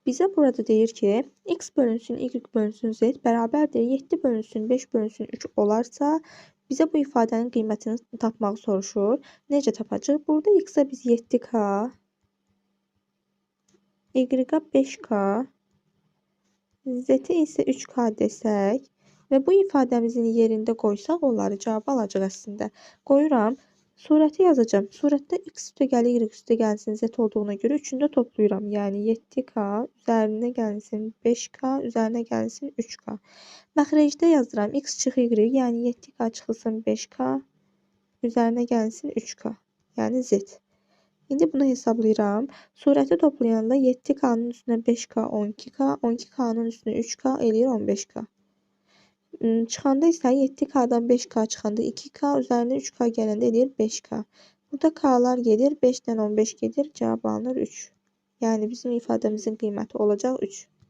Bize burada deyir ki, x bölünsün y bölünsün z bərabərdir 7 bölünsün 5 bölünsün 3 olarsa, bize bu ifadenin qiymətini tapmaq soruşur. Necə tapacaq? Burada x-a biz 7k, y-a 5k, z-ə isə 3k desək və bu ifadəmizin yerində qoysaq onları cavab alacaq əslində. Qoyuram. Surəti yazacağım. Surətdə x üstəgəl y üstəgəlsin z olduğuna görə üçündə toplayıram. Yəni 7k üzərinə gəlsin 5k üzərinə gəlsin 3k. Məxrəcdə yazıram. X çıx y, yəni 7k çıxılsın 5k üzərinə gəlsin 3k. Yəni z. İndi bunu hesablayıram. Surəti toplayanda 7k'nın üstünə 5k 12k, 12k'nın üstünə 3k eləyir 15k. Çıxanda isə 7k'dan 5k çıxanda 2k üzərinə 3k gələndə eləyir 5k. Burada k'lar gedir, 5-dən 15 gedir, cavab alınır 3. Yəni bizim ifadəmizin qiyməti olacaq 3.